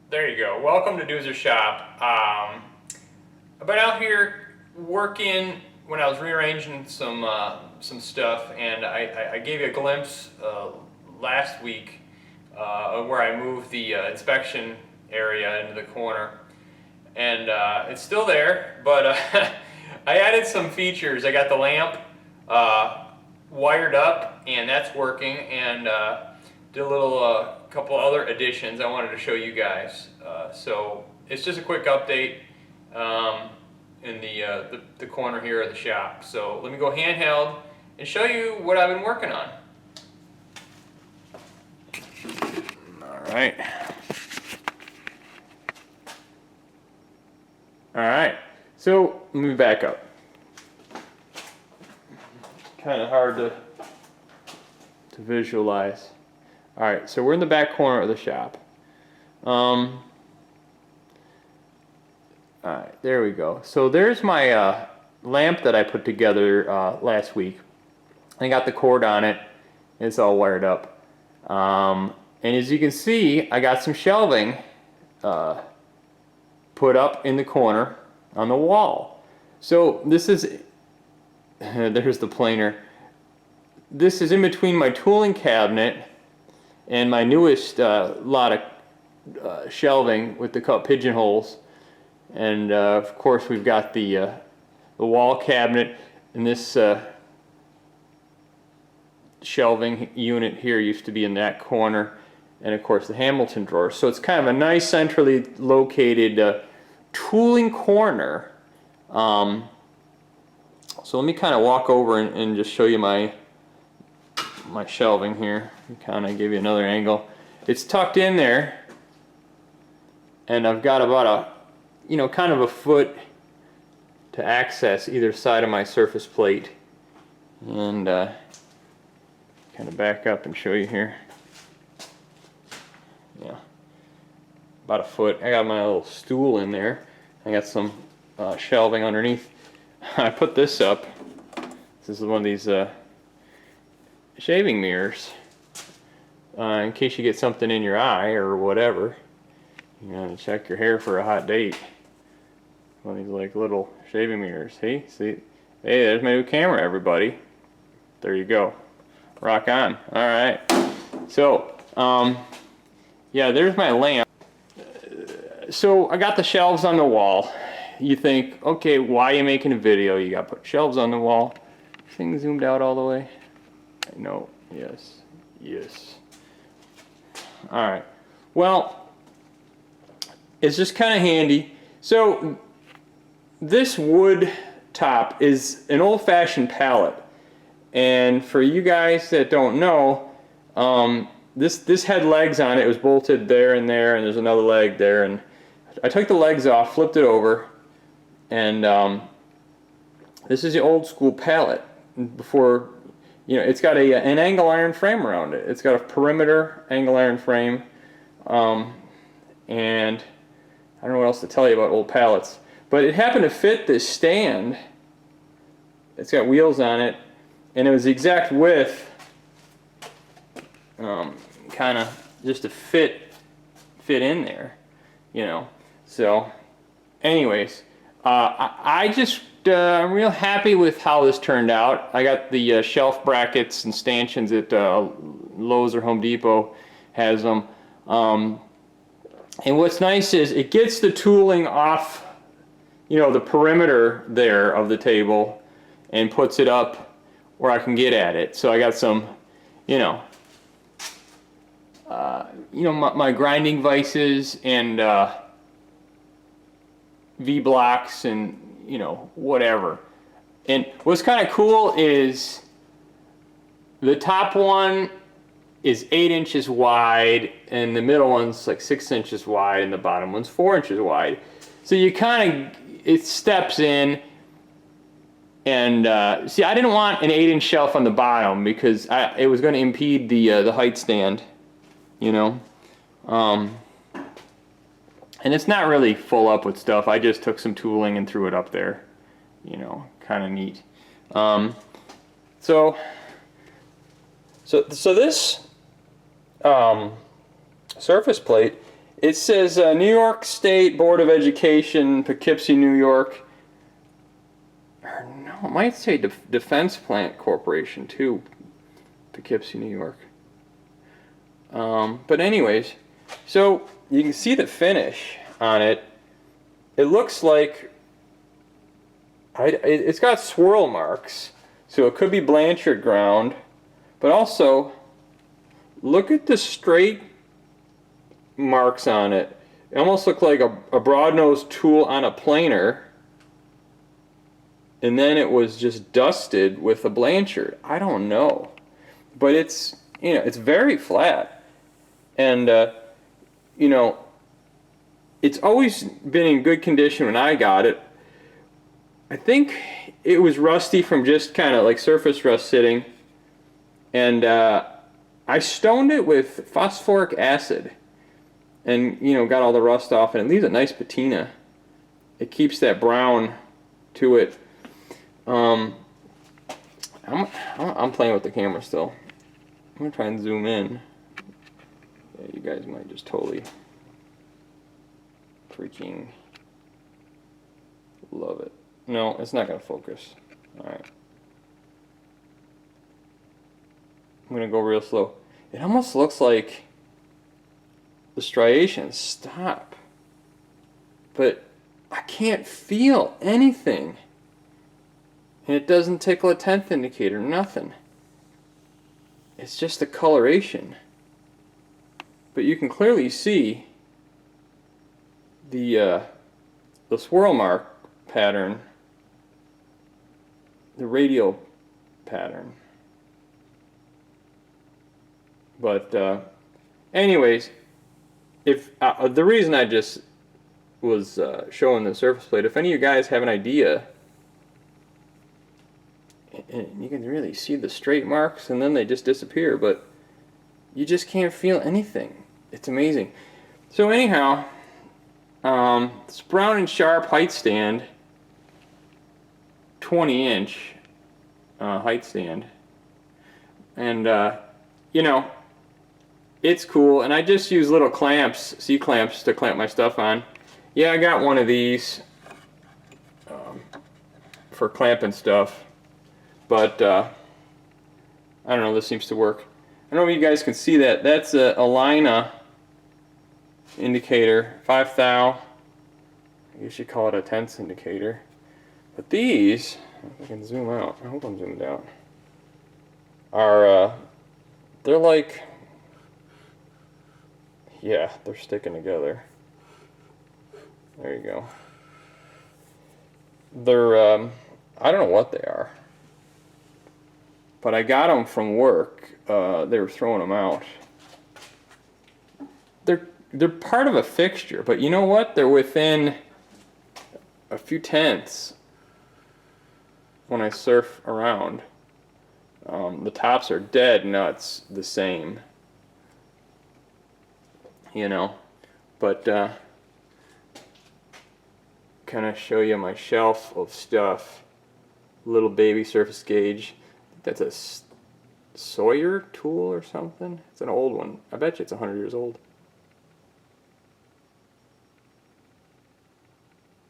There you go. Welcome to Doozer Shop. I've been out here working when I was rearranging some stuff, and I gave you a glimpse last week of where I moved the inspection area into the corner, and it's still there, but I added some features. I got the lamp wired up, and that's working, and did a little couple other additions I wanted to show you guys. So it's just a quick update in the corner here of the shop. So let me go handheld and show you what I've been working on. Alright. Alright, so let me back up. Kind of hard to visualize. Alright, so we're in the back corner of the shop. Alright, there we go. So there's my lamp that I put together last week. I got the cord on it. It's all wired up. And as you can see, I got some shelving put up in the corner on the wall. So this is, there's the planer. This is in between my tooling cabinet and my newest lot of shelving with the cut pigeonholes, and of course we've got the wall cabinet, and this shelving unit here used to be in that corner, and of course the Hamilton drawer. So it's kind of a nice centrally located tooling corner. So let me kind of walk over and just show you my shelving here. Kind of give you another angle. It's tucked in there, and I've got about kind of a foot to access either side of my surface plate. And kind of back up and show you here. Yeah, about a foot. I got my little stool in there. I got some shelving underneath. I put this up. This is one of these shaving mirrors, in case you get something in your eye or whatever. You gotta check your hair for a hot date. One of these like little shaving mirrors. See, hey, there's my new camera, everybody. There you go. Rock on. All right. So, yeah, there's my lamp. So I got the shelves on the wall. You think, okay, why are you making a video? You got to put shelves on the wall. Thing zoomed out all the way. No, yes, yes. All right. Well, it's just kind of handy. So this wood top is an old-fashioned pallet, and for you guys that don't know, this had legs on it. It was bolted there, and there's another leg there, and I took the legs off, flipped it over, and this is the old school pallet. Before, it's got an angle iron frame around it. It's got a perimeter angle iron frame, and I don't know what else to tell you about old pallets, but it happened to fit this stand. It's got wheels on it, and it was the exact width, kind of just to fit in there, So, anyways, I'm real happy with how this turned out. I got the shelf brackets and stanchions at Lowe's or Home Depot has them. And what's nice is it gets the tooling off, the perimeter there of the table, and puts it up where I can get at it. So I got some, my grinding vices and V-blocks and whatever. And what's kind of cool is the top one is 8 inches wide, and the middle one's like 6 inches wide, and the bottom one's 4 inches wide. So you it steps in, and see, I didn't want an 8-inch shelf on the bottom because it was going to impede the height stand, and it's not really full up with stuff. I just took some tooling and threw it up there, kind of neat. So this surface plate It says New York State Board of Education, Poughkeepsie, New York. Or no, it might say Defense Plant Corporation too, Poughkeepsie, New York. But anyways, so you can see the finish on it. It looks like it's got swirl marks, so it could be Blanchard ground, but also look at the straight marks on it. It almost looked like a broad-nosed tool on a planer, and then it was just dusted with a Blanchard. I don't know, but it's, you know, it's very flat, and you know, it's always been in good condition when I got it. I think it was rusty from just kind of like surface rust sitting, and I stoned it with phosphoric acid, and you know, got all the rust off, and it leaves a nice patina. It keeps that brown to it. I'm playing with the camera still. I'm gonna try and zoom in. Yeah, you guys might just totally freaking love it. No, it's not gonna focus. Alright. I'm gonna go real slow. It almost looks like the striations stop, but I can't feel anything. And it doesn't tickle a 10th indicator, nothing. It's just the coloration. But you can clearly see the swirl mark pattern, the radial pattern. But anyways, if the reason I just was showing the surface plate, if any of you guys have an idea, and you can really see the straight marks and then they just disappear, but you just can't feel anything. It's amazing. So anyhow, it's Brown and Sharp height stand, 20-inch height stand, and you know, it's cool. And I just use little clamps, C-clamps, to clamp my stuff on. Yeah, I got one of these for clamping stuff, but I don't know, this seems to work. I don't know if you guys can see that. That's a Alina indicator, 5 thou. I guess you call it a tenths indicator. But these, if I can zoom out, I hope I'm zoomed out, are, they're like, yeah, they're sticking together. There you go. They're, I don't know what they are, but I got them from work. They were throwing them out. They're part of a fixture, but you know what? They're within a few tenths when I surf around. The tops are dead nuts the same, you know, but kind of show you my shelf of stuff. Little baby surface gauge. That's a Sawyer tool or something. It's an old one. I bet you it's 100 years old.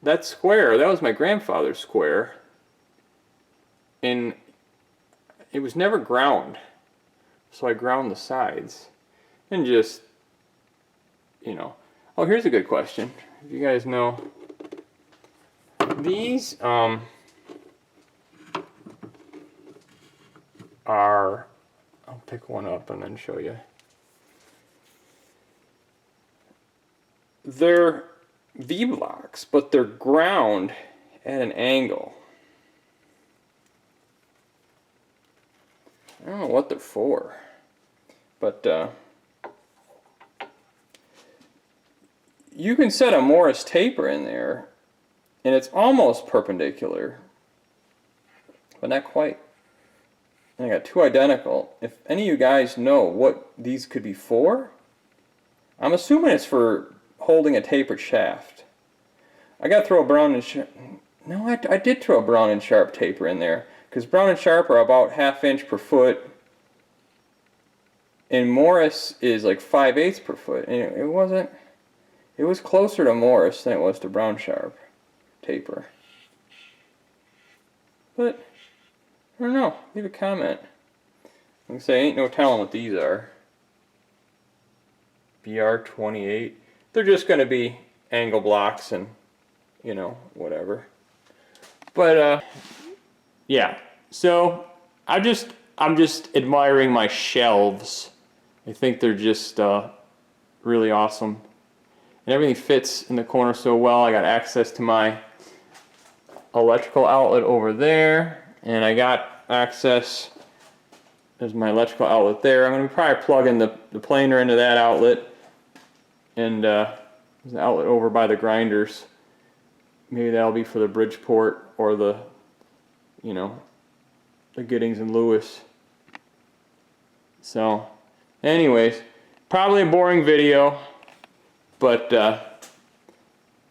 That square, that was my grandfather's square, and it was never ground, so I ground the sides, and just, you know. Oh, here's a good question. If you guys know, these are, I'll pick one up and then show you. They're V-blocks, but they're ground at an angle. I don't know what they're for, but you can set a Morris taper in there, and it's almost perpendicular, but not quite. And I got two identical. If any of you guys know what these could be for, I'm assuming it's for holding a tapered shaft. I got to throw a Brown and Sharp. No, I did throw a Brown and Sharp taper in there, because Brown and Sharp are about 1/2 inch per foot, and Morris is like 5/8 per foot, and it wasn't. It was closer to Morris than it was to Brown Sharp taper. But, I don't know. Leave a comment. Like I say, ain't no telling what these are. BR28. They're just going to be angle blocks and, you know, whatever. But, yeah. So, I'm just admiring my shelves. I think they're just really awesome. And everything fits in the corner so well. I got access to my electrical outlet over there, and I got access, there's my electrical outlet there. I'm going to probably plug in the planer into that outlet, and there's an outlet over by the grinders. Maybe that'll be for the Bridgeport or the, you know, the Giddings and Lewis. So, anyways, probably a boring video, but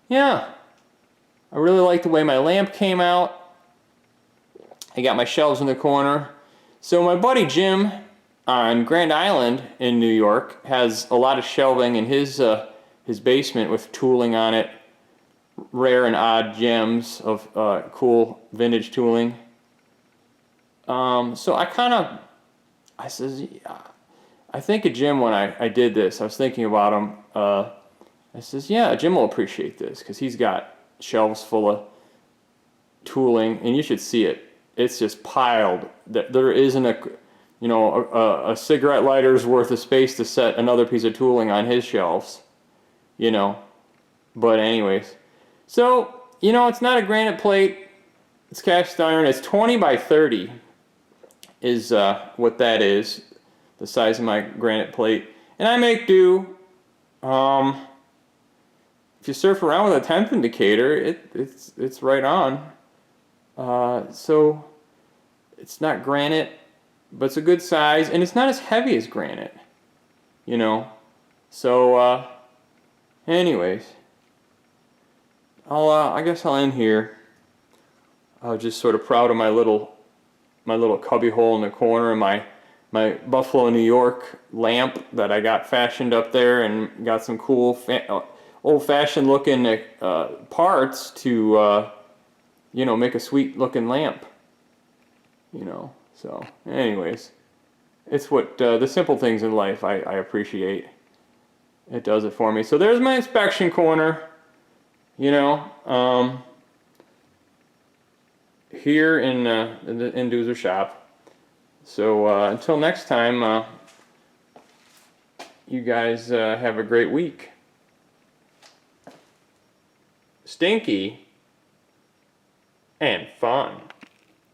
yeah, I really like the way my lamp came out. I got my shelves in the corner. So my buddy Jim on Grand Island in New York has a lot of shelving in his basement with tooling on it, rare and odd gems of cool vintage tooling. So I says, yeah, I think of Jim when I did this. I was thinking about him. I says, yeah, Jim will appreciate this because he's got shelves full of tooling, and you should see it. It's just piled. There isn't a cigarette lighter's worth of space to set another piece of tooling on his shelves, you know. But anyways, so, you know, it's not a granite plate. It's cast iron. It's 20 by 30 is what that is, the size of my granite plate. And I make do. If you surf around with a 10th indicator, it's right on. So it's not granite, but it's a good size, and it's not as heavy as granite, you know. So anyways, I guess I'll end here. I'm just sort of proud of my little cubby hole in the corner, and my Buffalo, New York lamp that I got fashioned up there, and got some cool old-fashioned looking parts to you know, make a sweet looking lamp, you know. So anyways, it's what the simple things in life I appreciate. It does it for me. So there's my inspection corner, you know, here in Doozer shop. So until next time, you guys have a great week. Stinky and fun.